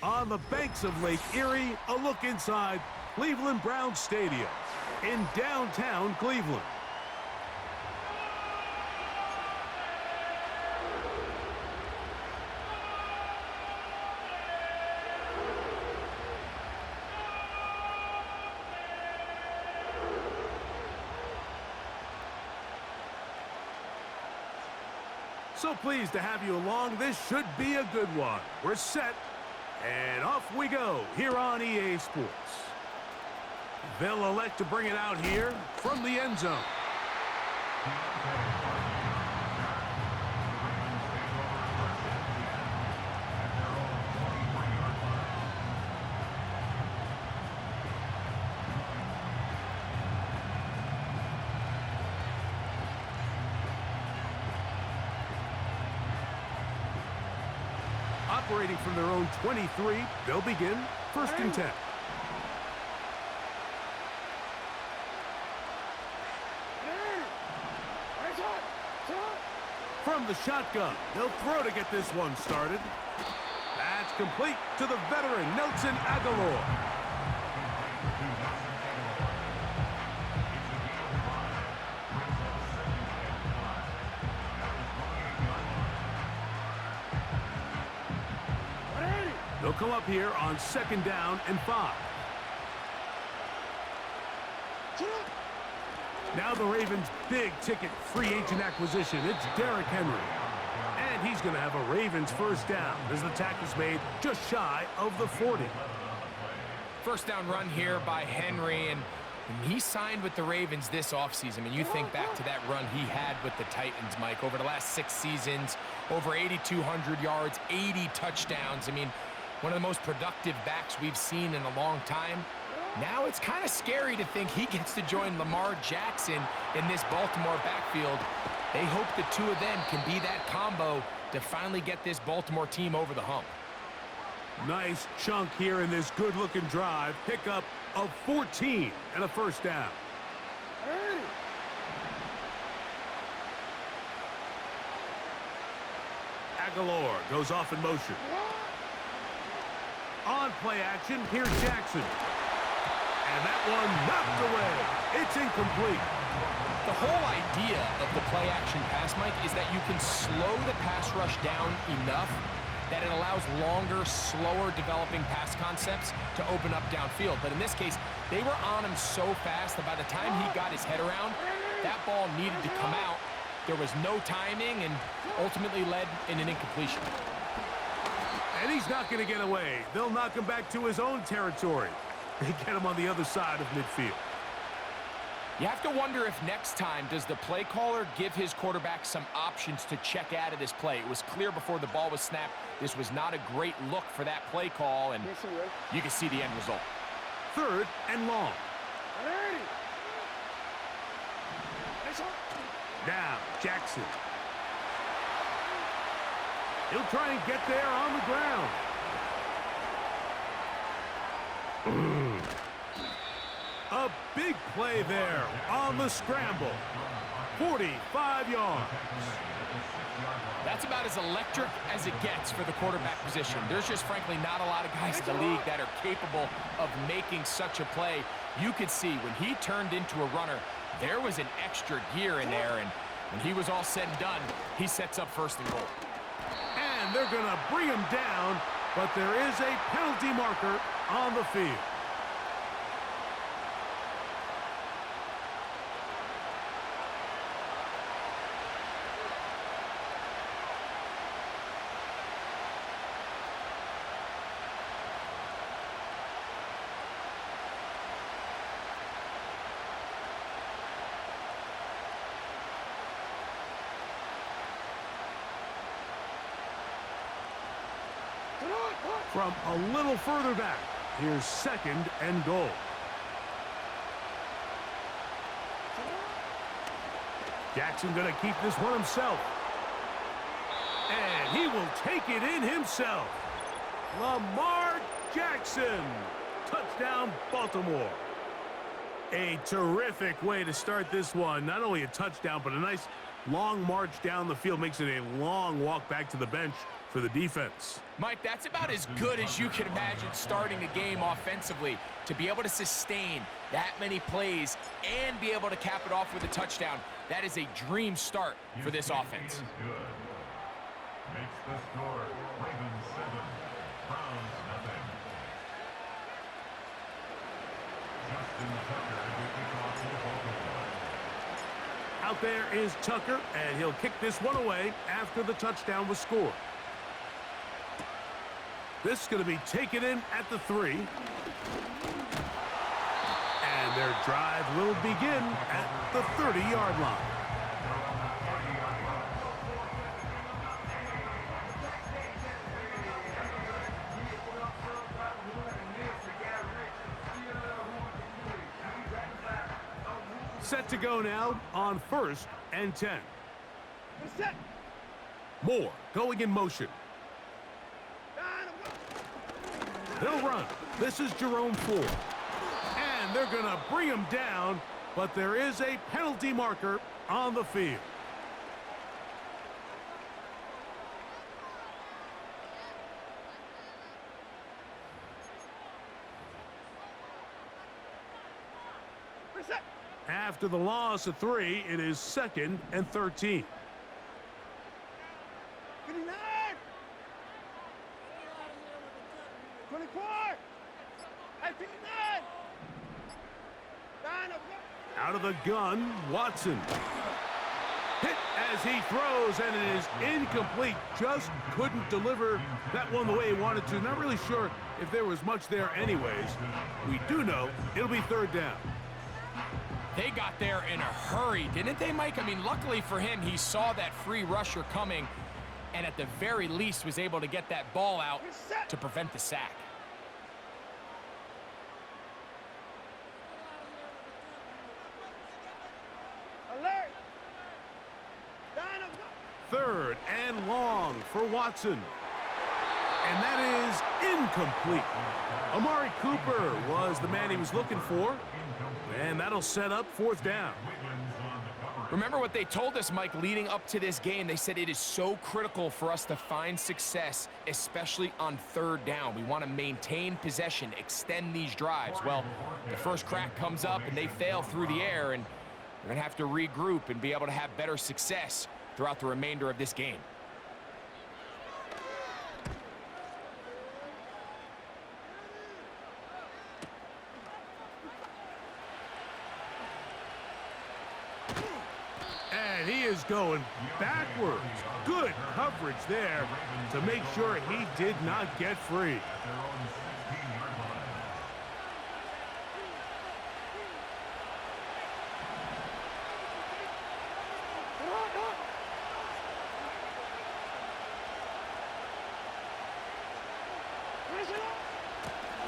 On the banks of Lake Erie, a look inside Cleveland Browns Stadium in downtown Cleveland. So pleased to have you along. This should be a good one. We're set, and off we go here on EA Sports. They'll elect to bring it out here from the end zone. Operating from their own 23, they'll begin first and 10. From the shotgun, they'll throw to get this one started. That's complete to the veteran, Nelson Agholor. They'll come up here on 2nd down and 5. Now the Ravens' big-ticket free agent acquisition. It's Derrick Henry. And he's going to have a Ravens first down as the tackle's made just shy of the 40. First down run here by Henry, and he signed with the Ravens this offseason. I mean, you think back to that run he had with the Titans, Mike, over the last 6 seasons, over 8,200 yards, 80 touchdowns. I mean, one of the most productive backs we've seen in a long time. Now it's kind of scary to think he gets to join Lamar Jackson in this Baltimore backfield. They hope the two of them can be that combo to finally get this Baltimore team over the hump. Nice chunk here in this good-looking drive. Pickup of 14 and a first down. Agholor goes off in motion. On play action, here's Jackson. And that one knocked away. It's incomplete. The whole idea of the play action pass, Mike, is that you can slow the pass rush down enough that it allows longer, slower developing pass concepts to open up downfield. But in this case, they were on him so fast that by the time he got his head around, that ball needed to come out. There was no timing and ultimately led in an incompletion. And he's not going to get away. They'll knock him back to his own territory. They get him on the other side of midfield. You have to wonder if next time does the play caller give his quarterback some options to check out of this play. It was clear before the ball was snapped this was not a great look for that play call, and you can see the end result. 3rd and long. Now Jackson. He'll try and get there on the ground. A big play there on the scramble. 45 yards. That's about as electric as it gets for the quarterback position. There's just frankly not a lot of guys in the league that are capable of making such a play. You could see when he turned into a runner, there was an extra gear in there, and when he was all said and done, he sets up 1st and goal. And they're going to bring him down, but there is a penalty marker on the field. From a little further back, here's 2nd and goal. Jackson going to keep this one himself. And he will take it in himself. Lamar Jackson. Touchdown, Baltimore. A terrific way to start this one. Not only a touchdown, but a nice long march down the field makes it a long walk back to the bench for the defense. Mike, that's about as good as you can imagine starting a game offensively. To be able to sustain that many plays and be able to cap it off with a touchdown, that is a dream start for this offense. Makes the score Ravens 7, Browns nothing. Justin Tucker to kick off the ball. Out there is Tucker, and he'll kick this one away after the touchdown was scored. This is going to be taken in at the 3. And their drive will begin at the 30-yard line. Set to go now on 1st and 10. Moore going in motion. They'll run. This is Jerome Ford. And they're going to bring him down, but there is a penalty marker on the field. After the loss of 3, it is 2nd and 13. Out of the gun, Watson. Hit as he throws, and it is incomplete. Just couldn't deliver that one the way he wanted to. Not really sure if there was much there anyways. We do know it'll be 3rd down. They got there in a hurry, didn't they, Mike? I mean, luckily for him, he saw that free rusher coming and at the very least was able to get that ball out to prevent the sack. Third and long for Watson. And that is incomplete. Amari Cooper was the man he was looking for. And that'll set up 4th down. Remember what they told us, Mike, leading up to this game. They said it is so critical for us to find success, especially on 3rd down. We want to maintain possession, extend these drives. Well, the first crack comes up and they fail through the air, and they're going to have to regroup and be able to have better success throughout the remainder of this game. And he is going backwards. Good coverage there to make sure he did not get free.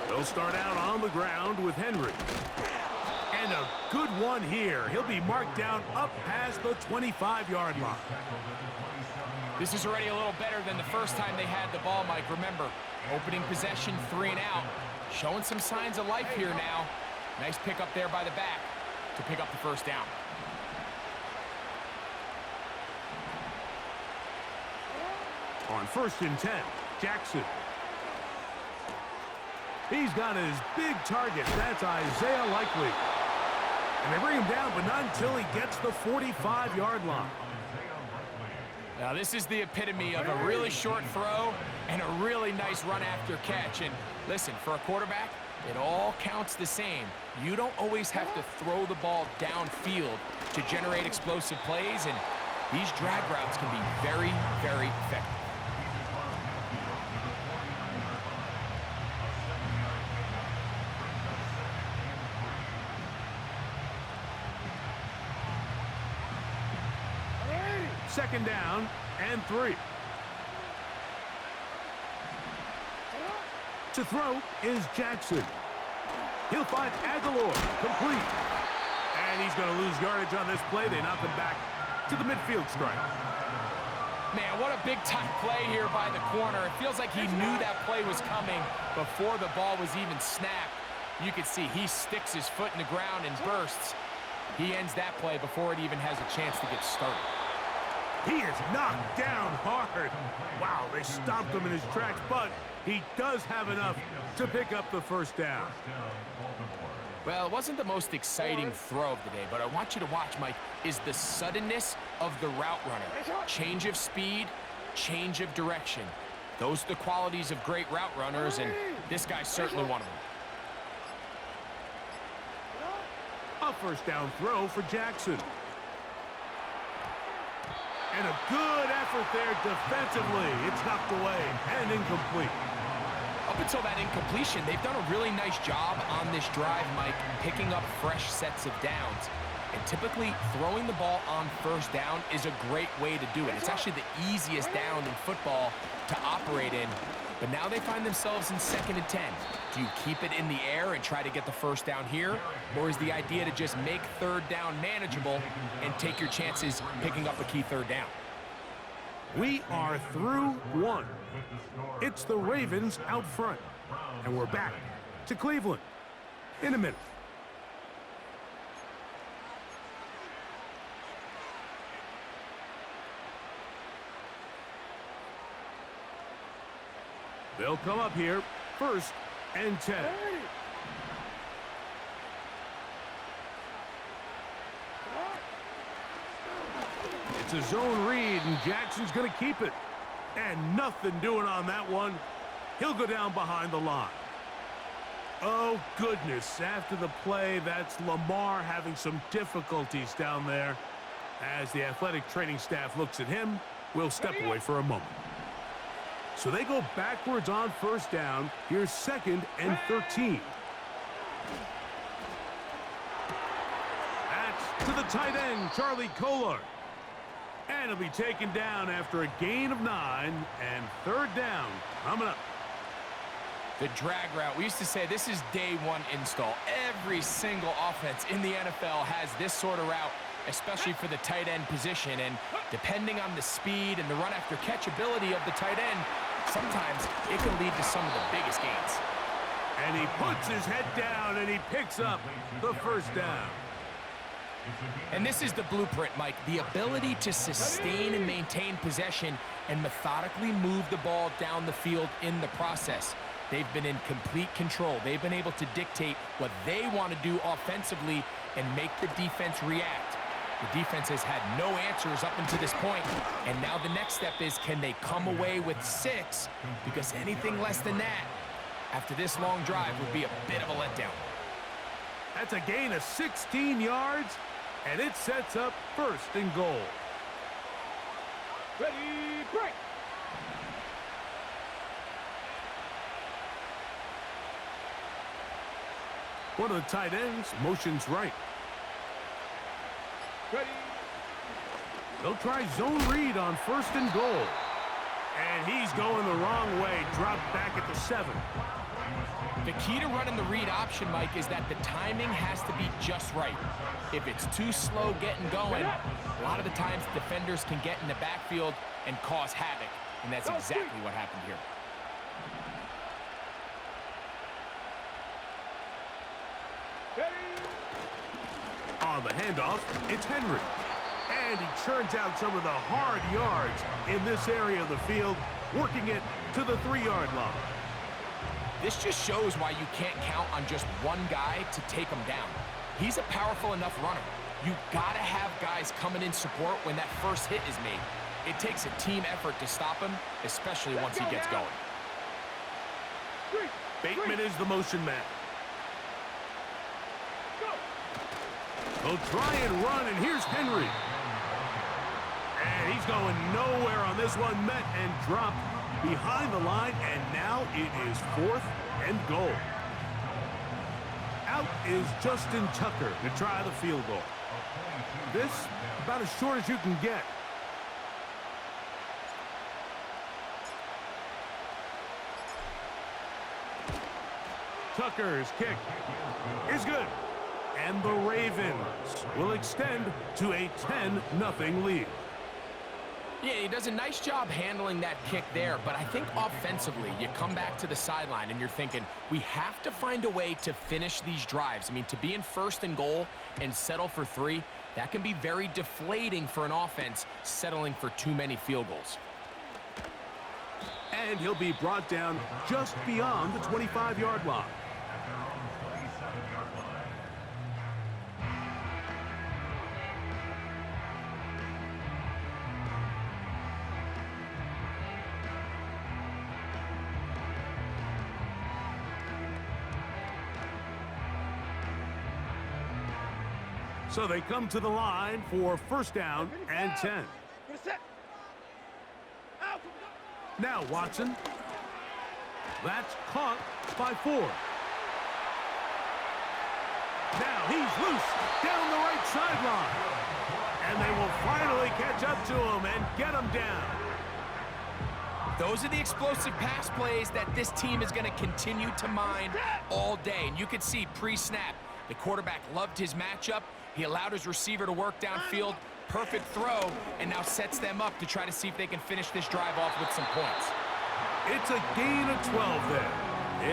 They'll start out on the ground with Henry. And a good one here. He'll be marked down up past the 25-yard line. This is already a little better than the first time they had the ball, Mike. Remember, opening possession, 3 and out. Showing some signs of life here now. Nice pick up there by the back to pick up the 1st down. On 1st and 10, Jackson. He's got his big target. That's Isaiah Likely. And they bring him down, but not until he gets the 45-yard line. Now, this is the epitome of a really short throw and a really nice run after catch. And listen, for a quarterback, it all counts the same. You don't always have to throw the ball downfield to generate explosive plays, and these drag routes can be very, very effective. Second down and 3. To throw is Jackson. He'll find Aguilar, complete. And he's going to lose yardage on this play. They knock him back to the midfield stripe. Man, what a big-time play here by the corner. It feels like he knew that play was coming before the ball was even snapped. You can see he sticks his foot in the ground and bursts. He ends that play before it even has a chance to get started. He is knocked down hard. Wow, they stomped him in his tracks, but he does have enough to pick up the first down. Well, it wasn't the most exciting throw of the day, but I want you to watch, Mike, is the suddenness of the route runner. Change of speed, change of direction. Those are the qualities of great route runners, and this guy's certainly one of them. A first down throw for Jackson. And a good effort there defensively. It's knocked away and incomplete. Up until that incompletion, they've done a really nice job on this drive, Mike, picking up fresh sets of downs. And typically, throwing the ball on first down is a great way to do it. It's actually the easiest down in football to operate in. But now they find themselves in 2nd and 10. Do you keep it in the air and try to get the first down here? Or is the idea to just make 3rd down manageable and take your chances picking up a key 3rd down? We are through 1. It's the Ravens out front. And we're back to Cleveland in a minute. They'll come up here, 1st and 10. It's a zone read, and Jackson's going to keep it. And nothing doing on that one. He'll go down behind the line. Oh, goodness. After the play, that's Lamar having some difficulties down there. As the athletic training staff looks at him, we'll step away for a moment. So they go backwards on first down. Here's 2nd and 13. That's to the tight end, Charlie Kolar. And he'll be taken down after a gain of 9 and 3rd down coming up. The drag route. We used to say this is day 1 install. Every single offense in the NFL has this sort of route, especially for the tight end position. And depending on the speed and the run after catch ability of the tight end, sometimes it can lead to some of the biggest gains. And he puts his head down and he picks up the first down. And this is the blueprint, Mike. The ability to sustain and maintain possession and methodically move the ball down the field in the process. They've been in complete control. They've been able to dictate what they want to do offensively and make the defense react. The defense has had no answers up until this point, and now the next step is, can they come away with 6? Because anything less than that, after this long drive, would be a bit of a letdown. That's a gain of 16 yards, and it sets up 1st and goal. Ready, break! One of the tight ends motions right. Ready. They'll try zone read on 1st and goal. And he's going the wrong way, dropped back at the 7. The key to running the read option, Mike, is that the timing has to be just right. If it's too slow getting going, a lot of the times defenders can get in the backfield and cause havoc. And that's exactly what happened here. On the handoff, it's Henry. And he churns out some of the hard yards in this area of the field, working it to the 3-yard line. This just shows why you can't count on just one guy to take him down. He's a powerful enough runner. You gotta have guys coming in support when that first hit is made. It takes a team effort to stop him, especially once he gets going. Bateman is the motion man. They'll try and run, and here's Henry. And he's going nowhere on this one, met and dropped behind the line, and now it is 4th and goal. Out is Justin Tucker to try the field goal. This, about as short as you can get. Tucker's kick is good. And the Ravens will extend to a 10-0 lead. Yeah, he does a nice job handling that kick there, but I think offensively, you come back to the sideline and you're thinking, we have to find a way to finish these drives. I mean, to be in 1st and goal and settle for 3, That can be very deflating for an offense settling for too many field goals. And he'll be brought down just beyond the 25-yard line. So they come to the line for first down and 10. Now Watson. That's caught by Ford. Now he's loose down the right sideline. And they will finally catch up to him and get him down. Those are the explosive pass plays that this team is going to continue to mine all day. And you can see pre-snap, the quarterback loved his matchup. He allowed his receiver to work downfield. Perfect throw, and now sets them up to try to see if they can finish this drive off with some points. It's a gain of 12 there.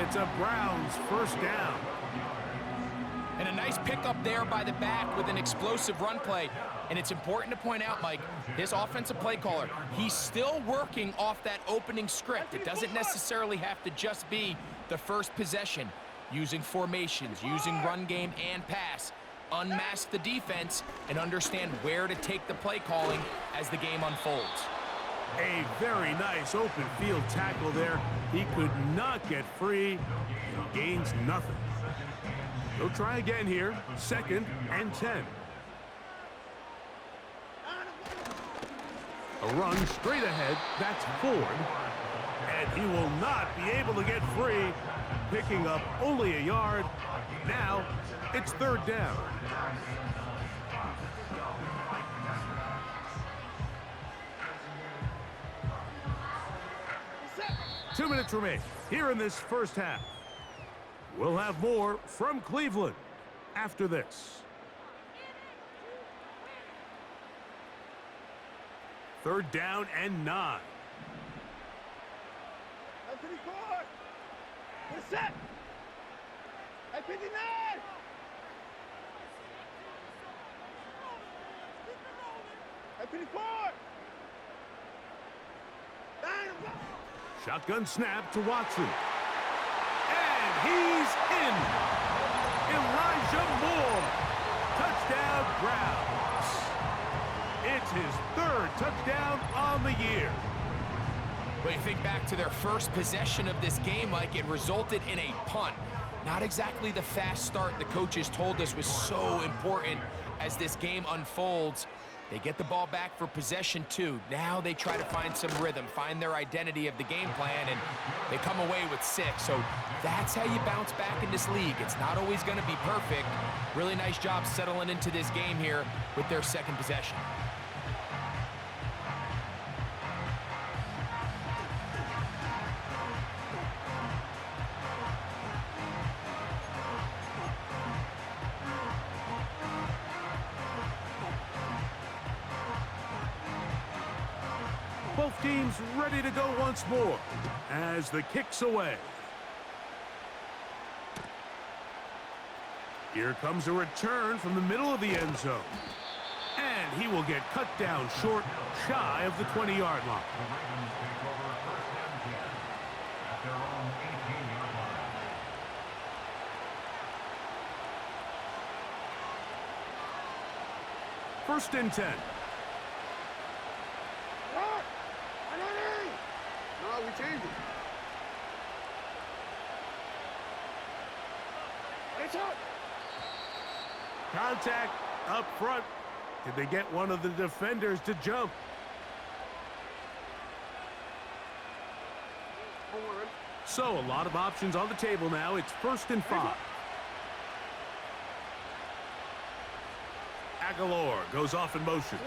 It's a Browns first down. And a nice pickup there by the back with an explosive run play. And it's important to point out, Mike, his offensive play caller, he's still working off that opening script. It doesn't necessarily have to just be the first possession. Using formations, using run game and pass. Unmask the defense and understand where to take the play calling as the game unfolds. A very nice open field tackle there. He could not get free. He gains nothing. They'll try again here. Second and 10. A run straight ahead. That's Ford. And he will not be able to get free. Picking up only a yard. Now it's third down. Two minutes remain here in this first half. We'll have more from Cleveland after this. Third down and 9. Set. At 59. At 54. Shotgun snap to Watson. And he's in. Elijah Moore. Touchdown Browns. It's his third touchdown on the year. But you think back to their first possession of this game, Mike, it resulted in a punt. Not exactly the fast start the coaches told us was so important as this game unfolds. They get the ball back for possession 2. Now they try to find some rhythm, find their identity of the game plan, and they come away with 6. So that's how you bounce back in this league. It's not always going to be perfect. Really nice job settling into this game here with their second possession. Both teams ready to go once more as the kick's away. Here comes a return from the middle of the end zone. And he will get cut down short, shy of the 20-yard line. First and 10. No, we changed it. It's up. Contact up front. Did they get one of the defenders to jump? So a lot of options on the table now. It's first and 5. Aguilar goes off in motion.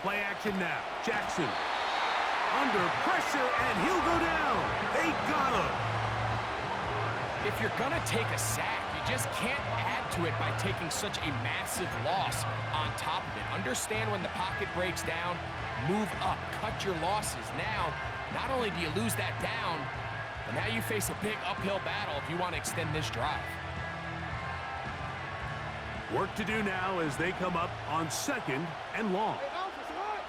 Play action now. Jackson under pressure, and he'll go down. They got him. If you're going to take a sack, you just can't add to it by taking such a massive loss on top of it. Understand when the pocket breaks down, move up, cut your losses. Now, not only do you lose that down, but now you face a big uphill battle if you want to extend this drive. Work to do now as they come up on 2nd and long. Hey, Alf, it's hot.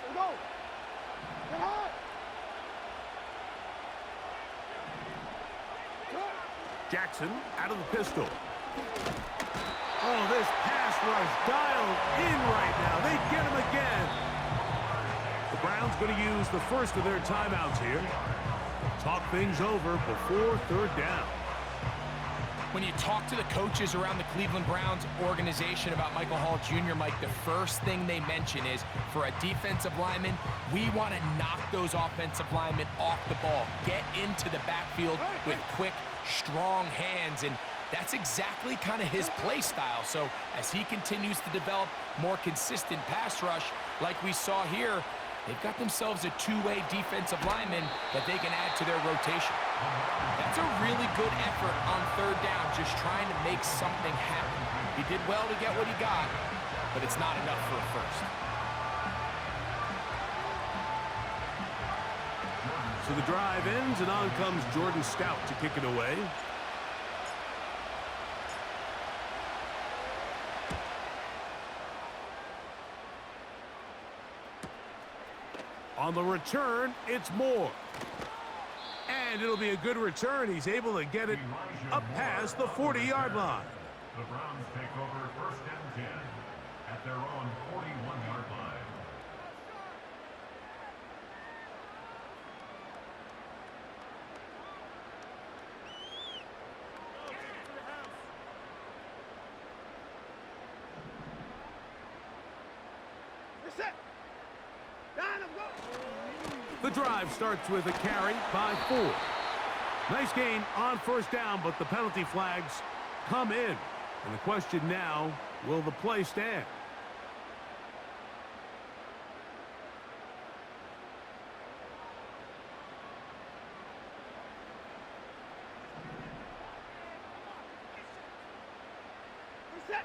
Let's go. Get hot. Cut. Jackson out of the pistol. Oh, this pass rush dialed in right now. They get him again. The Browns going to use the first of their timeouts here. Talk things over before 3rd down. When you talk to the coaches around the Cleveland Browns organization about Michael Hall Jr., Mike, the first thing they mention is, for a defensive lineman, we want to knock those offensive linemen off the ball, get into the backfield with quick, strong hands, and that's exactly kind of his play style. So as he continues to develop more consistent pass rush like we saw here, they've got themselves a two-way defensive lineman that they can add to their rotation. That's a really good effort on 3rd down, just trying to make something happen. He did well to get what he got, but it's not enough for a first. So the drive ends, and on comes Jordan Stout to kick it away. On the return, it's Moore. And it'll be a good return. He's able to get it up past the 40-yard line. The Browns take over 1st and 10 at their own 41-yard line. You're set. Down, let's go. The drive starts with a carry by 4. Nice gain on 1st down, but the penalty flags come in. And the question now, will the play stand? You're set.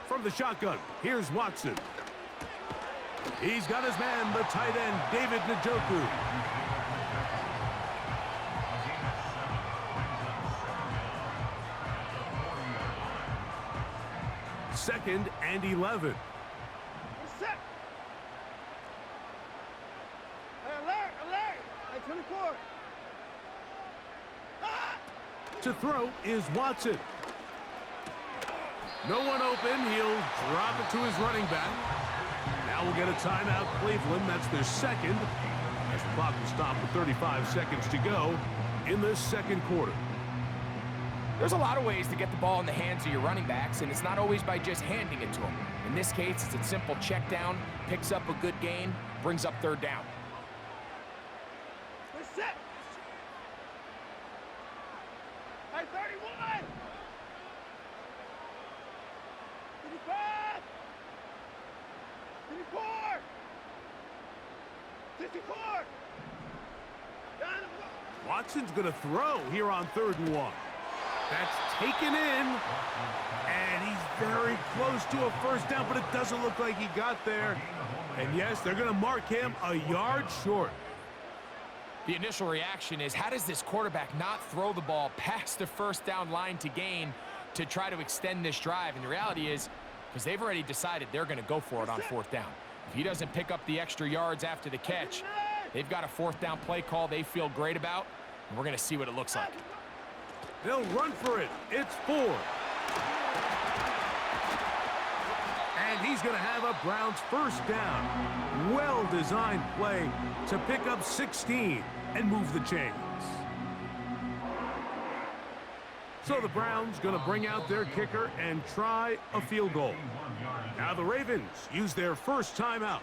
From the shotgun, here's Watson. He's got his man, the tight end, David Njoku. Second and 11. You're set. Hey, alert, alert. Hey, 24. Ah! To throw is Watson. No one open. He'll drop it to his running back. Now we'll get a timeout, Cleveland. That's their second. As the clock will stop with 35 seconds to go in this 2nd quarter. There's a lot of ways to get the ball in the hands of your running backs, and it's not always by just handing it to them. In this case, it's a simple check down, picks up a good gain, brings up 3rd down. We're set. Hey, 31. 55. 54. 64. Down and go. Watson's going to throw here on 3rd and 1. That's taken in, and he's very close to a 1st down, but it doesn't look like he got there. And yes, they're going to mark him a yard short. The initial reaction is, how does this quarterback not throw the ball past the 1st down line to gain to try to extend this drive? And the reality is, because they've already decided they're going to go for it on 4th down. If he doesn't pick up the extra yards after the catch, they've got a 4th down play call they feel great about, and we're going to see what it looks like. They'll run for it. It's 4. And he's going to have a Browns 1st down. Well-designed play to pick up 16 and move the chains. So the Browns going to bring out their kicker and try a field goal. Now the Ravens use their first timeout.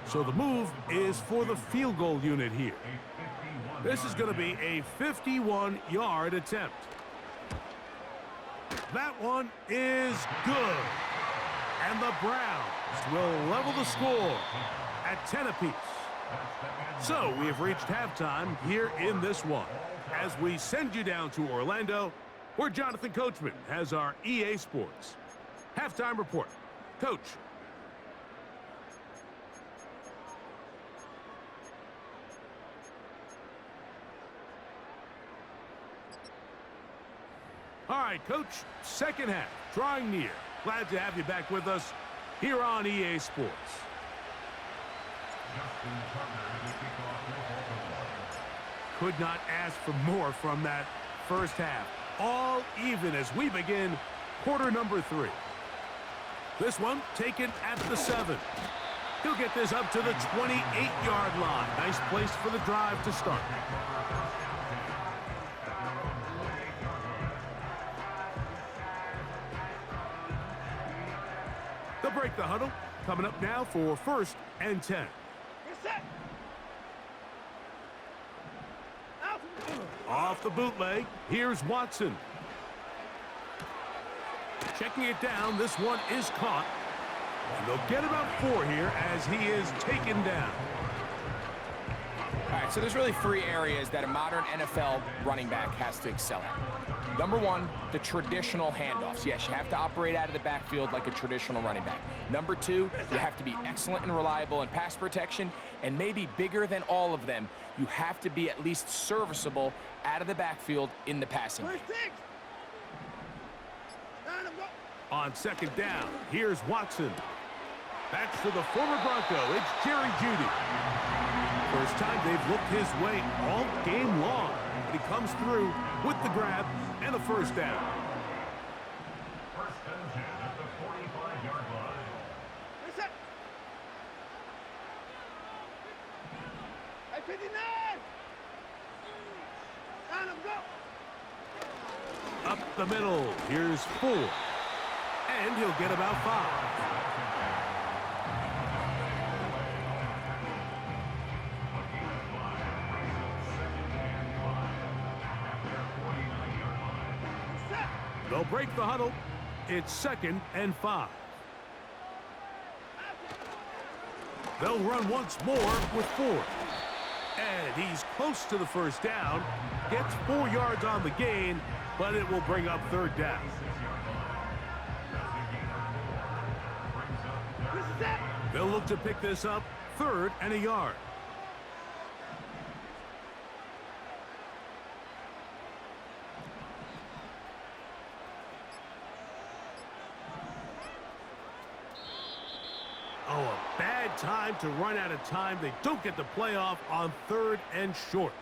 So the move is for the field goal unit here. This is going to be a 51-yard attempt. That one is good. And the Browns will level the score at 10 apiece. So we have reached halftime here in this one. As we send you down to Orlando We're Jonathan Coachman has our EA Sports halftime report. Coach. All right, Coach, second half, drawing near. Glad to have you back with us here on EA Sports. Could not ask for more from that first half. All even as we begin quarter number 3. This one taken at the 7. He'll get this up to the 28-yard line. Nice place for the drive to start. They'll break the huddle. Coming up now for 1st and 10. Off the bootleg, here's Watson. Checking it down, this one is caught. And they'll get about 4 here as he is taken down. All right, so there's really 3 areas that a modern NFL running back has to excel at. Number 1, the traditional handoffs. Yes, you have to operate out of the backfield like a traditional running back. Number 2, you have to be excellent and reliable in pass protection. And maybe bigger than all of them, you have to be at least serviceable out of the backfield in the passing game. On second down, here's Watson. That's to the former Bronco. It's Jerry Jeudy. First time they've looked his way all game long. But he comes through with the grab and a first down. First and 10 at the 45-yard line. Hey, 59! Down him, go! Up the middle, here's 4. And he'll get about 5. They'll break the huddle. It's 2nd and 5. They'll run once more with 4. And he's close to the first down. Gets 4 yards on the gain, but it will bring up 3rd down. They'll look to pick this up 3rd and a yard. Oh, a bad time to run out of time. They don't get the playoff on 3rd and short.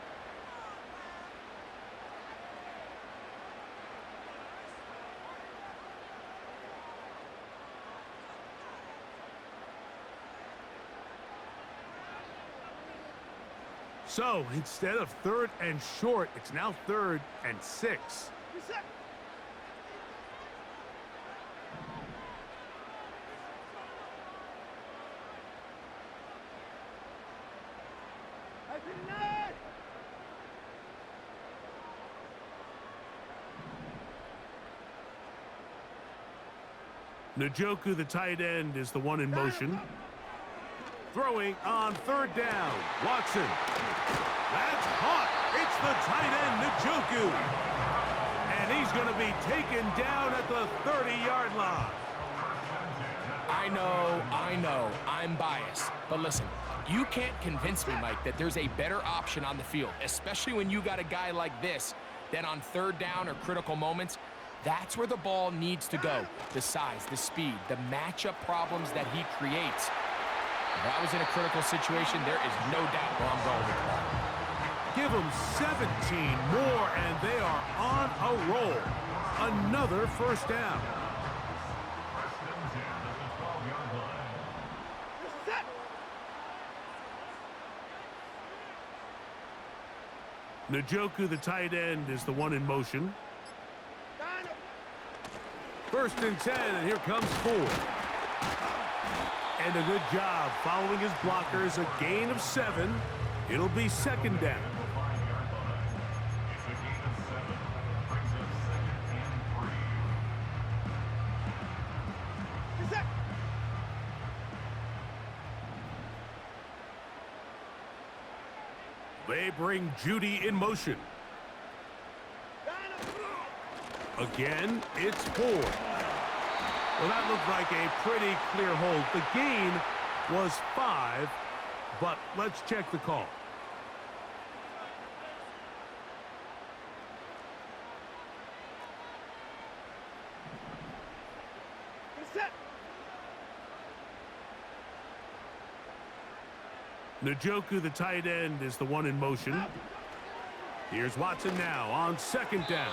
So instead of 3rd and short, it's now 3rd and 6. Njoku, the tight end, is the one in motion. Throwing on 3rd down. Watson. That's hot. It's the tight end, Njoku. And he's going to be taken down at the 30-yard line. I know, I'm biased. But listen, you can't convince me, Mike, that there's a better option on the field, especially when you got a guy like this, that on 3rd down or critical moments, that's where the ball needs to go. The size, the speed, the matchup problems that he creates. If I was in a critical situation, there is no doubt where I'm going with the ball. Give them 17 more, and they are on a roll. Another first down. First and 10 at the 12-yard line. Njoku, the tight end, is the one in motion. 1st and 10, and here comes 4. And a good job following his blockers, a gain of 7. It'll be 2nd down. It's a gain of 7. Brings up 2nd and 3. They bring Jeudy in motion. Again, it's 4. Well, that looked like a pretty clear hold. The gain was 5, but let's check the call. Set. Njoku, the tight end, is the one in motion. Here's Watson now on 2nd down.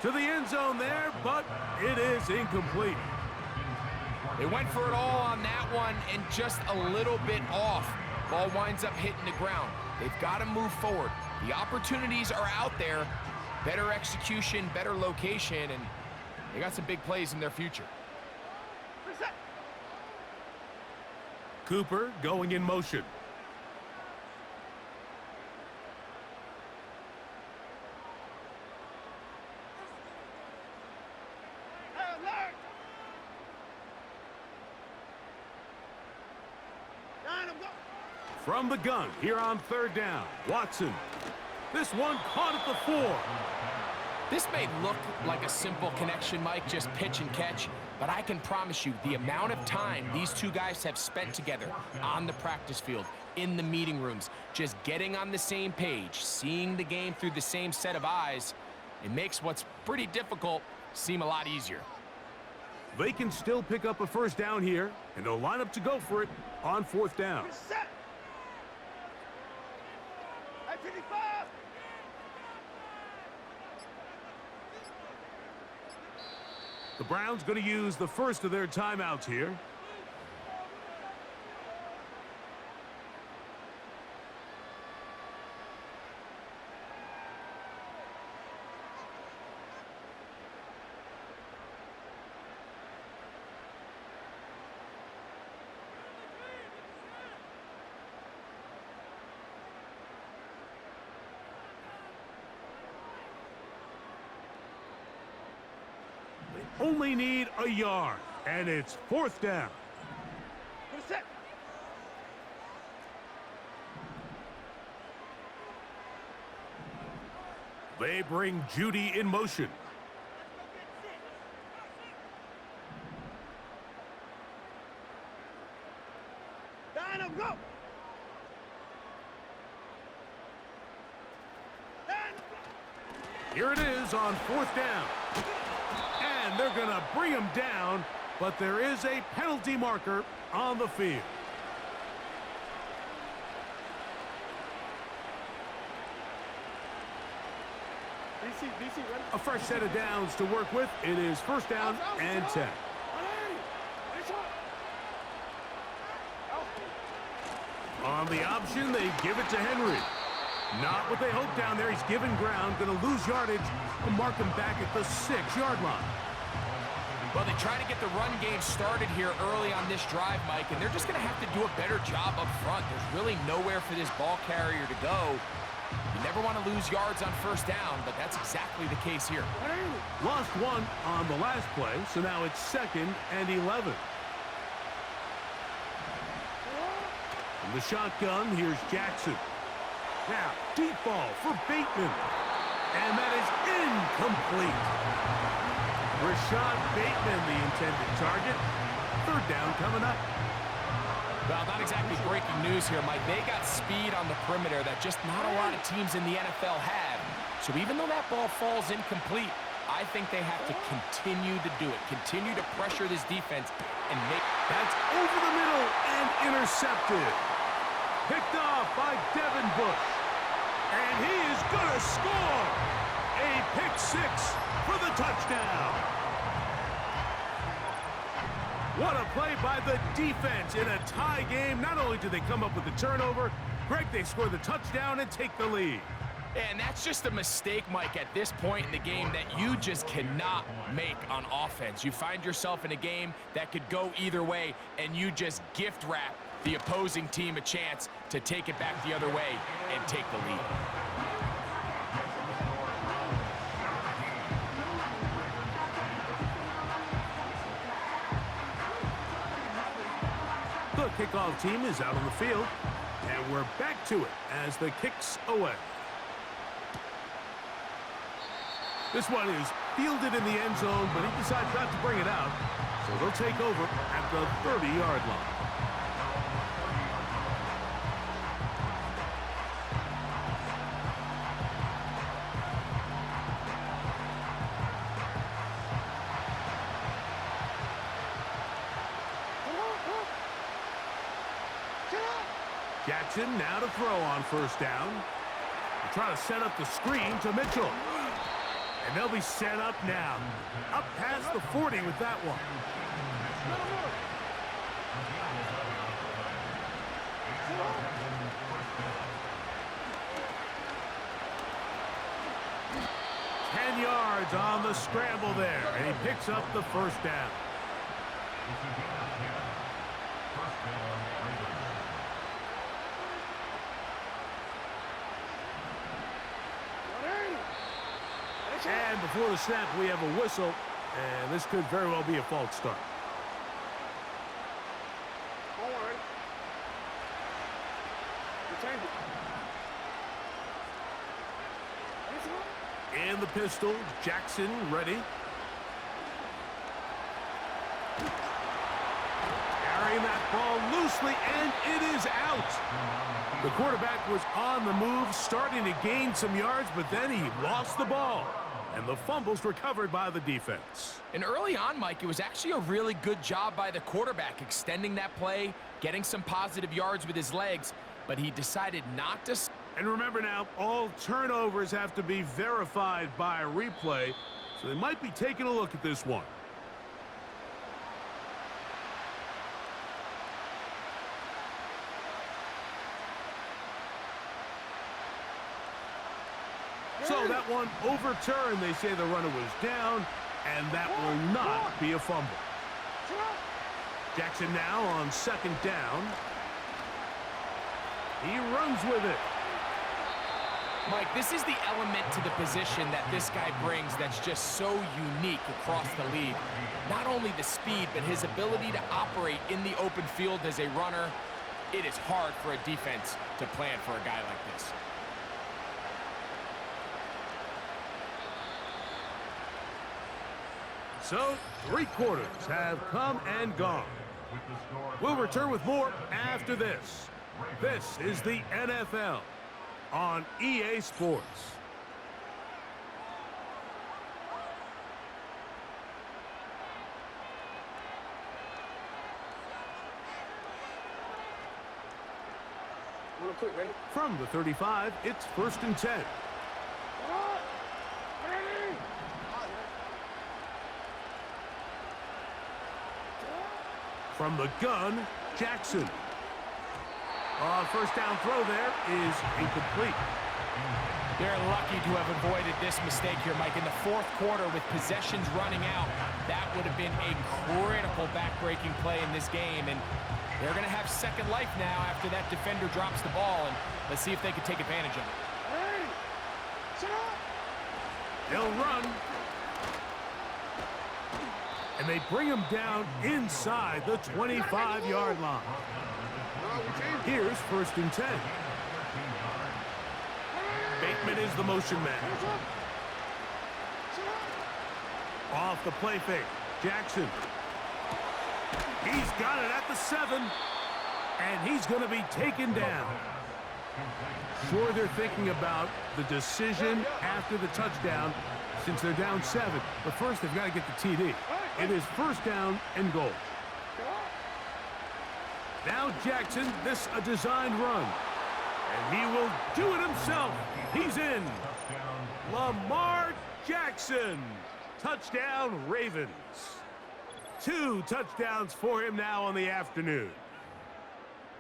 To the end zone there, but it is incomplete. They went for it all on that one and just a little bit off. Ball winds up hitting the ground. They've got to move forward. The opportunities are out there. Better execution, better location, and they got some big plays in their future. Set. Cooper going in motion. Alert. Line 'em, go. From the gun, here on 3rd down, Watson. This one caught at the 4. This may look like a simple connection, Mike, just pitch and catch, but I can promise you the amount of time these two guys have spent together on the practice field, in the meeting rooms, just getting on the same page, seeing the game through the same set of eyes, it makes what's pretty difficult seem a lot easier. They can still pick up a 1st down here, and they'll line up to go for it on 4th down. Set. At 55. The Browns going to use the first of their timeouts here. Only need a yard, and it's 4th down. Set. They bring Judy in motion. Line 'em, go. Line 'em, go. Here it is on 4th down. And they're going to bring him down, but there is a penalty marker on the field. DC, ready? A fresh set of downs to work with. It is 1st down and 10. On the option, they give it to Henry. Not what they hoped down there. He's given ground, going to lose yardage, and mark him back at the 6-yard line. Well, they try to get the run game started here early on this drive, Mike, and they're just going to have to do a better job up front. There's really nowhere for this ball carrier to go. You never want to lose yards on 1st down, but that's exactly the case here. Lost 1 on the last play, so now it's 2nd and 11. From the shotgun, here's Jackson. Now, deep ball for Bateman. And that is incomplete. Rashad Bateman, the intended target. 3rd down coming up. Well, not exactly breaking news here, Mike. They got speed on the perimeter that just not a lot of teams in the NFL have. So even though that ball falls incomplete, I think they have to continue to do it. Continue to pressure this defense and make... That's over the middle and intercepted. Picked off by Devin Bush. And he is going to score. A pick 6 for the touchdown. What a play by the defense in a tie game. Not only did they come up with the turnover, Greg, they score the touchdown and take the lead. And that's just a mistake, Mike, at this point in the game that you just cannot make on offense. You find yourself in a game that could go either way, and you just gift wrap the opposing team a chance to take it back the other way and take the lead. The kickoff team is out on the field, and we're back to it as the kick's away. This one is fielded in the end zone, but he decides not to bring it out. So they'll take over at the 30-yard line. Jackson now to throw on first down. They're trying to set up the screen to Mitchell. And they'll be set up now. Up past the 40 with that one. 10 yards on the scramble there. And he picks up the first down. And before the snap, we have a whistle, and this could very well be a false start. In the pistol, Jackson ready. Carrying that ball loosely, and it is out. The quarterback was on the move, starting to gain some yards, but then he lost the ball. And the fumble's recovered by the defense. And early on, Mike, it was actually a really good job by the quarterback, extending that play, getting some positive yards with his legs, but he decided not to. And remember now, all turnovers have to be verified by a replay, so they might be taking a look at this one. So that one overturned. They say the runner was down, and that will not be a fumble. Jackson now on second down. He runs with it. Mike, this is the element to the position that this guy brings that's just so unique across the league. Not only the speed, but his ability to operate in the open field as a runner. It is hard for a defense to plan for a guy like this. So, 3 quarters have come and gone. We'll return with more after this. This is the NFL on EA Sports. From the 35, it's 1st and 10. From the gun, Jackson. First down throw there is incomplete. They're lucky to have avoided this mistake here, Mike. In the 4th quarter with possessions running out, that would have been a critical back-breaking play in this game. And they're going to have second life now after that defender drops the ball. And let's see if they can take advantage of it. They'll run. And they bring him down inside the 25-yard line. Here's 1st and 10. Bateman is the motion man. Off the play fake. Jackson. He's got it at the 7. And he's going to be taken down. Sure, they're thinking about the decision after the touchdown since they're down 7. But first, they've got to get the TD. It is 1st down and goal. Now Jackson, this a designed run. And he will do it himself. He's in. Lamar Jackson. Touchdown, Ravens. 2 touchdowns for him now on the afternoon.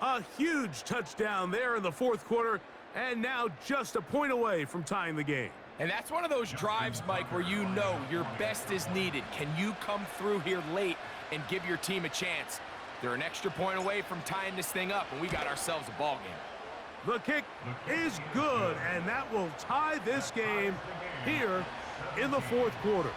A huge touchdown there in the 4th quarter, and now just a point away from tying the game. And that's one of those drives, Mike, where you know your best is needed. Can you come through here late and give your team a chance? They're an extra point away from tying this thing up, and we got ourselves a ball game. The kick is good, and that will tie this game here in the 4th quarter.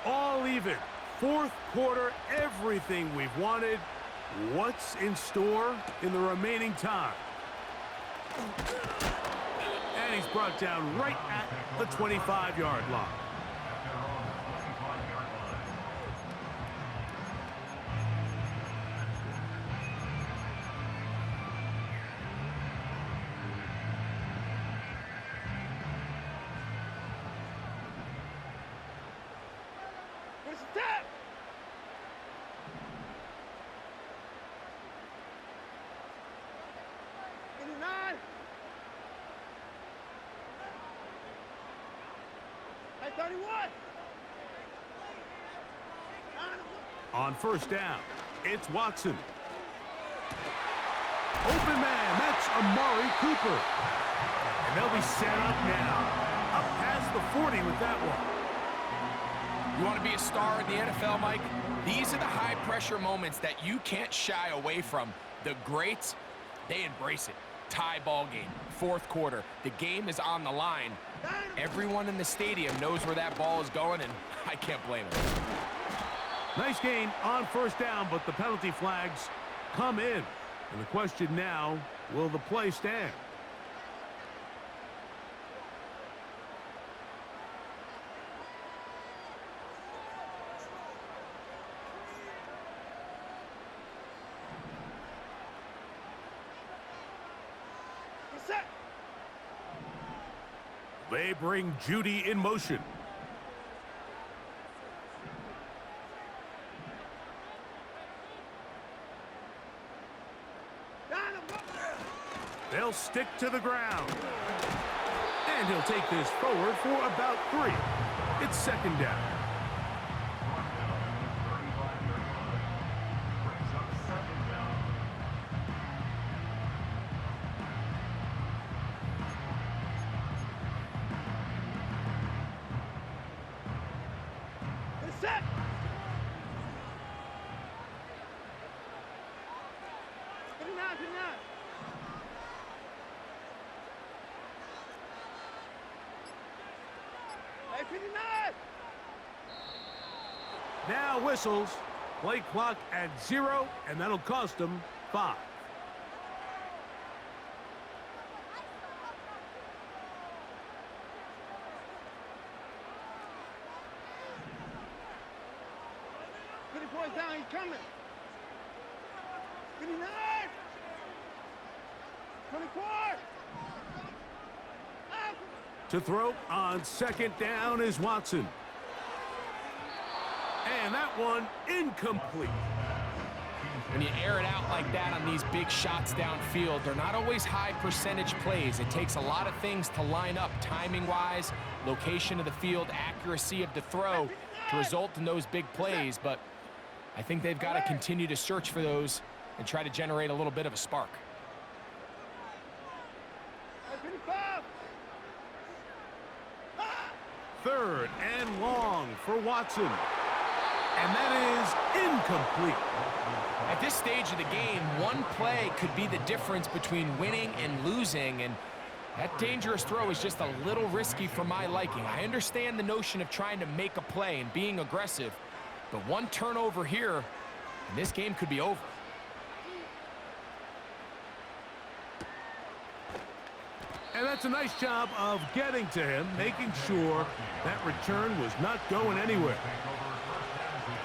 All even. 4th quarter, everything we've wanted. What's in store in the remaining time? And he's brought down right at the 25-yard line. At their own 25-yard line. First step. Nine. Hey, 31. On first down, it's Watson. Open man, that's Amari Cooper. And they'll be set up now. Up past the 40 with that one. You want to be a star in the NFL, Mike? These are the high-pressure moments that you can't shy away from. The greats, they embrace it. Tie ball game, fourth quarter. The game is on the line. Everyone in the stadium knows where that ball is going, and I can't blame them. Nice gain on first down, but the penalty flags come in. And the question now, will the play stand? Set. They bring Judy in motion. They'll stick to the ground. And he'll take this forward for about 3. It's second down. Brought down at the 35-yard line. Brings up second down. Set. Hey, 59. Now whistles. Play clock at 0, and that'll cost them 5. Points down, he's coming. 59. 24. To throw on second down is Watson. And that one incomplete. When you air it out like that on these big shots downfield, they're not always high percentage plays. It takes a lot of things to line up timing-wise, location of the field, accuracy of the throw to result in those big plays. But I think they've got to continue to search for those and try to generate a little bit of a spark. 55. Third and long for Watson. And that is incomplete. At this stage of the game, one play could be the difference between winning and losing, and that dangerous throw is just a little risky for my liking. I understand the notion of trying to make a play and being aggressive, but one turnover here, and this game could be over. And that's a nice job of getting to him, making sure that return was not going anywhere. Take over first and 10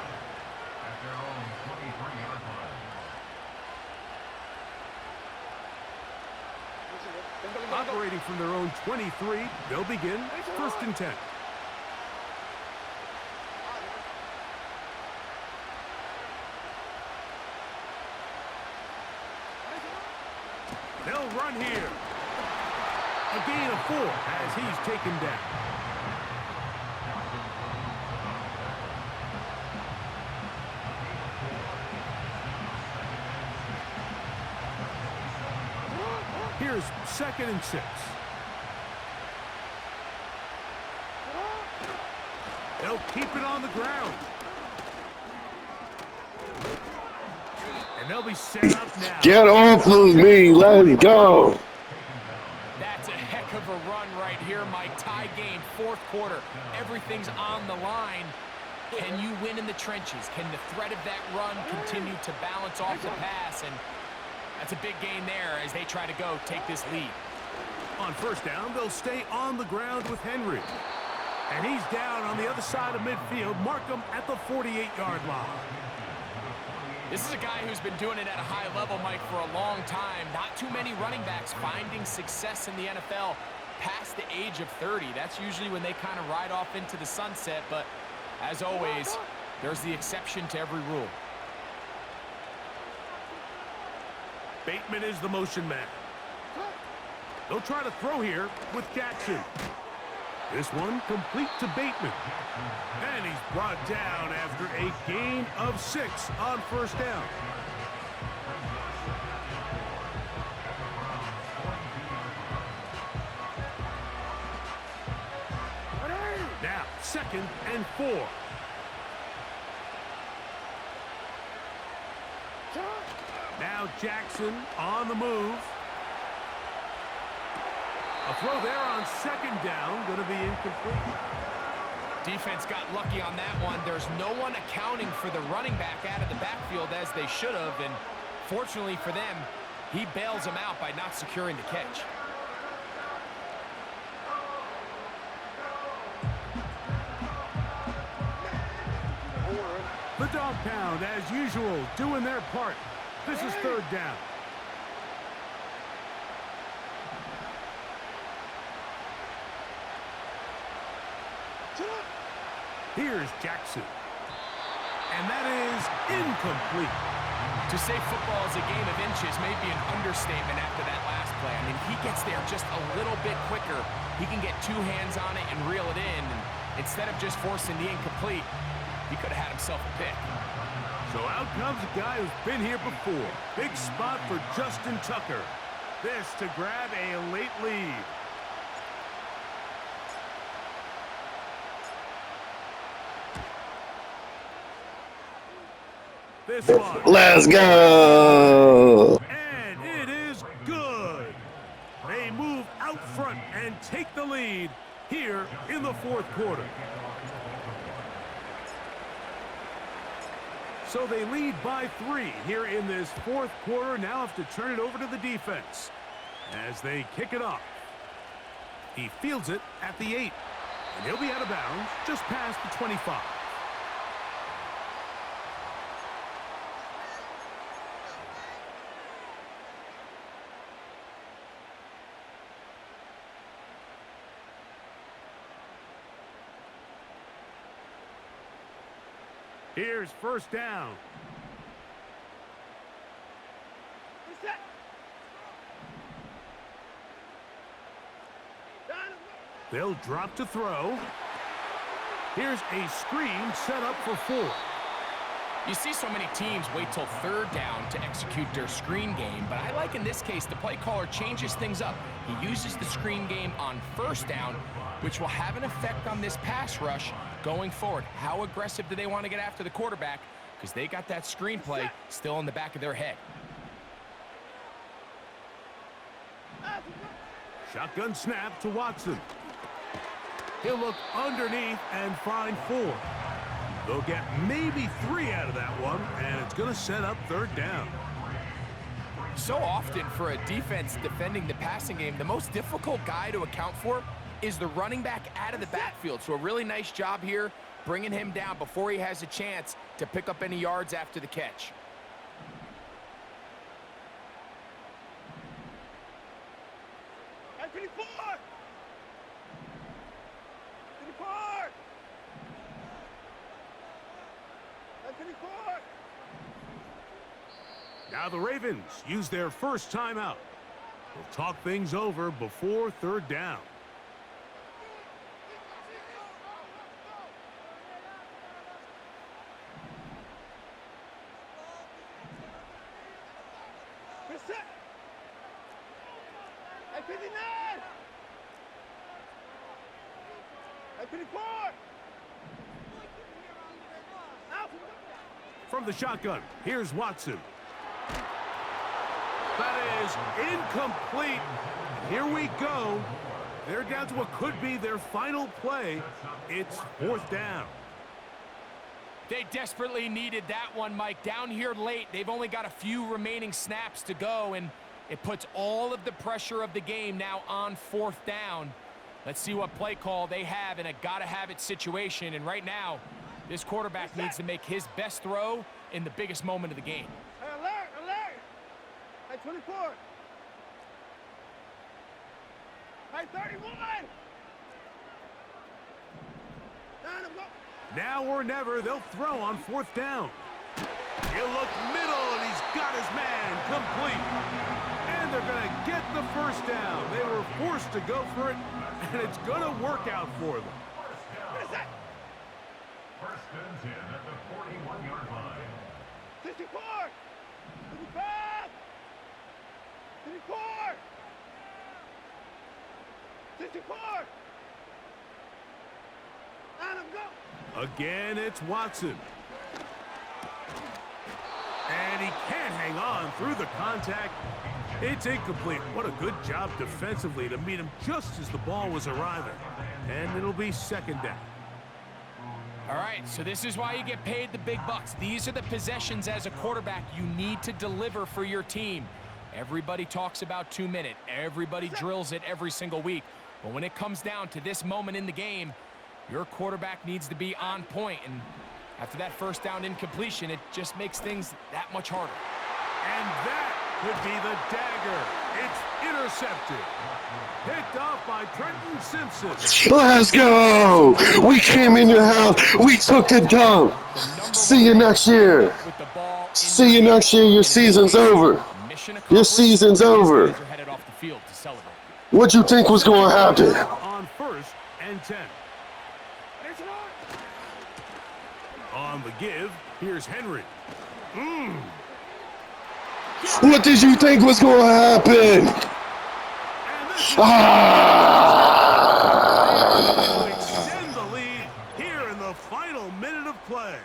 at their own 23-yard line. Operating from their own 23, they'll begin first and 10. They'll run here. A gain of 4 as he's taken down. Here's second and 6. They'll keep it on the ground. And they'll be set up now. Get off of me. Let's go. That's a heck of a run right here, Mike. Tie game, fourth quarter. Everything's on the line. Can you win in the trenches? Can the threat of that run continue to balance off the pass? And that's a big gain there as they try to take this lead. On first down, they'll stay on the ground with Henry. And he's down on the other side of midfield. Mark him at the 48-yard line. This is a guy who's been doing it at a high level, Mike, for a long time. Not too many running backs finding success in the NFL past the age of 30. That's usually when they kind of ride off into the sunset. But as always, there's the exception to every rule. Bateman is the motion man. They'll try to throw here with Jackson. This one complete to Bateman. And he's brought down after a gain of 6 on first down. Now, 2nd and 4. Now Jackson on the move. A throw there on 2nd down, going to be incomplete. Defense got lucky on that one. There's no one accounting for the running back out of the backfield as they should have, and fortunately for them, he bails them out by not securing the catch. The dog pound, as usual, doing their part. This is 3rd down. Here's Jackson. And that is incomplete. To say football is a game of inches may be an understatement after that last play. I mean, he gets there just a little bit quicker. He can get 2 hands on it and reel it in. And instead of just forcing the incomplete, he could have had himself a pick. So out comes a guy who's been here before. Big spot for Justin Tucker. This to grab a late lead. This one. Let's go. And it is good. They move out front and take the lead here in the 4th quarter. So they lead by 3 here in this 4th quarter. Now have to turn it over to the defense as they kick it off. He fields it at the 8, and he'll be out of bounds just past the 25. Here's first down. They'll drop to throw. Here's a screen set up for 4. You see so many teams wait till 3rd down to execute their screen game, but I like in this case the play caller changes things up. He uses the screen game on 1st down, which will have an effect on this pass rush going forward. How aggressive do they want to get after the quarterback? Because they got that screen play still in the back of their head. Shotgun snap to Watson. He'll look underneath and find 4. They'll get maybe 3 out of that one, and it's going to set up 3rd down. So often for a defense defending the passing game, the most difficult guy to account for is the running back out of the backfield. So a really nice job here bringing him down before he has a chance to pick up any yards after the catch. Now the Ravens use their first timeout. They'll talk things over before 3rd down. From the shotgun, here's Watson. That is incomplete. Here we go. They're down to what could be their final play. It's 4th down. They desperately needed that one, Mike. Down here late, they've only got a few remaining snaps to go, and it puts all of the pressure of the game now on 4th down. Let's see what play call they have in a gotta-have-it situation. And right now, this quarterback needs to make his best throw in the biggest moment of the game. Hey, alert, alert! Hey, 24. Hey, 31. Down and go. Now or never, they'll throw on 4th down. He'll look middle, and he's got his man complete. And they're going to get the 1st down. They were forced to go for it, and it's going to work out for them. First and 10 at the 41-yard line. 64. 55. 64. 64. Down and go. Again, it's Watson. And he can't hang on through the contact. It's incomplete. What a good job defensively to meet him just as the ball was arriving. And it'll be 2nd down. All right, so this is why you get paid the big bucks. These are the possessions as a quarterback you need to deliver for your team. Everybody talks about 2-minute. Everybody drills it every single week. But when it comes down to this moment in the game, your quarterback needs to be on point. And after that 1st down incompletion, it just makes things that much harder. And that could be the dagger. It's intercepted. Picked off by Trenton Simpson. Let's go! We came in your house. We took the dump. See you next year. See you next year. Your season's over. Your season's over. What you think was going to happen? On 1st and 10. On the give, here's Henry. What did you think was going to happen? Extend the lead here in the final minute of play.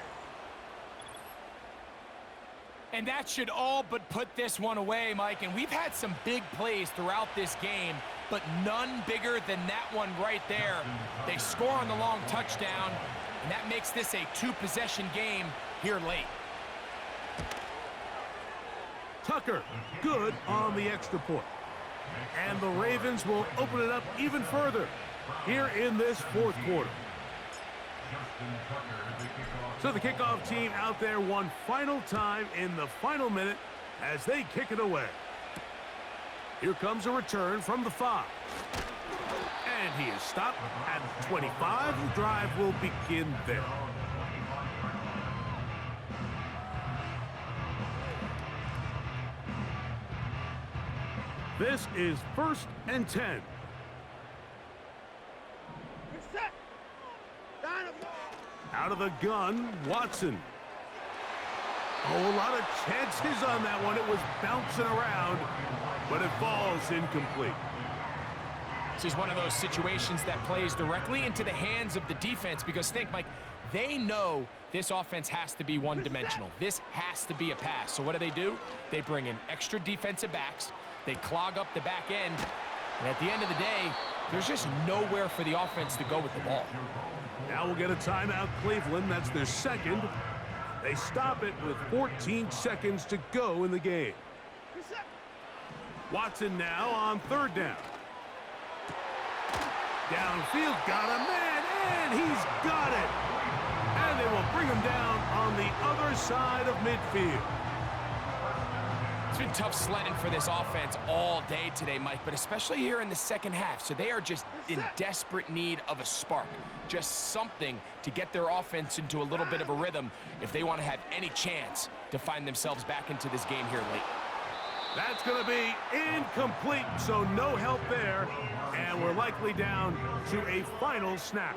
And that should all but put this one away, Mike. And we've had some big plays throughout this game, but none bigger than that one right there. They score on the long touchdown, and that makes this a 2-possession game here late. Tucker, good on the extra point. And the Ravens will open it up even further here in this 4th quarter. So the kickoff team out there one final time in the final minute as they kick it away. Here comes a return from the 5. And he is stopped at 25. The drive will begin there. This is 1st and 10. Set. Down and go. Out of the gun, Watson. Oh, a lot of chances on that one. It was bouncing around, but it falls incomplete. This is one of those situations that plays directly into the hands of the defense because think, Mike, they know this offense has to be one-dimensional. This has to be a pass. So what do? They bring in extra defensive backs. They clog up the back end. And at the end of the day, there's just nowhere for the offense to go with the ball. Now we'll get a timeout, Cleveland. That's their 2nd. They stop it with 14 seconds to go in the game. Watson now on 3rd down. Downfield, got a man, and he's got it. And they will bring him down on the other side of midfield. It's been tough sledding for this offense all day today, Mike, but especially here in the 2nd half. So they are just in desperate need of a spark, just something to get their offense into a little bit of a rhythm if they want to have any chance to find themselves back into this game here late. That's going to be incomplete, so no help there. And we're likely down to a final snap.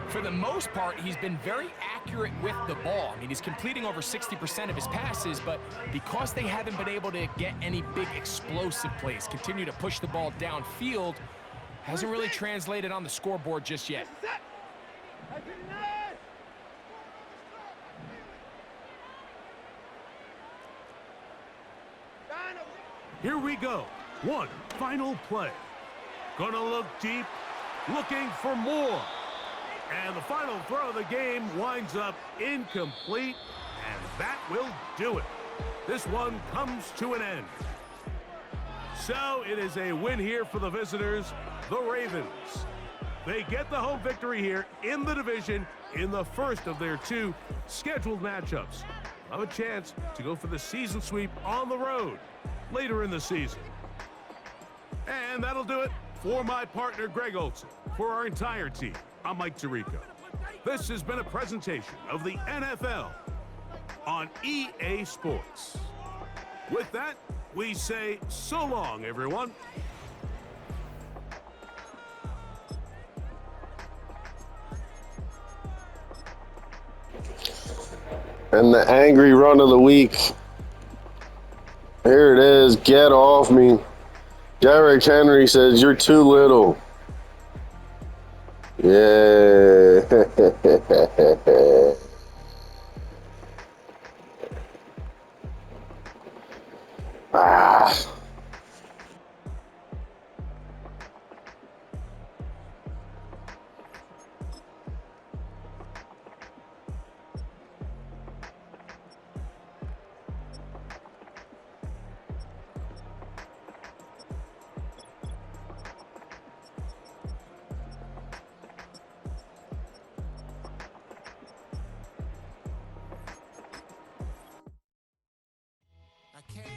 For the most part, he's been very accurate with the ball. I mean, he's completing over 60% of his passes, but because they haven't been able to get any big explosive plays, continue to push the ball downfield, hasn't really translated on the scoreboard just yet. Here we go. One final play. Gonna look deep, looking for more. And the final throw of the game winds up incomplete, and that will do it. This one comes to an end. So it is a win here for the visitors, the Ravens. They get the home victory here in the division in the first of their 2 scheduled matchups. Have a chance to go for the season sweep on the road later in the season. And that'll do it for my partner, Greg Olson. For our entire team, I'm Mike Tirico. This has been a presentation of the NFL on EA Sports. With that, we say so long, everyone. And the angry run of the week. Here it is. Get off me. Derrick Henry says, you're too little. Yeah.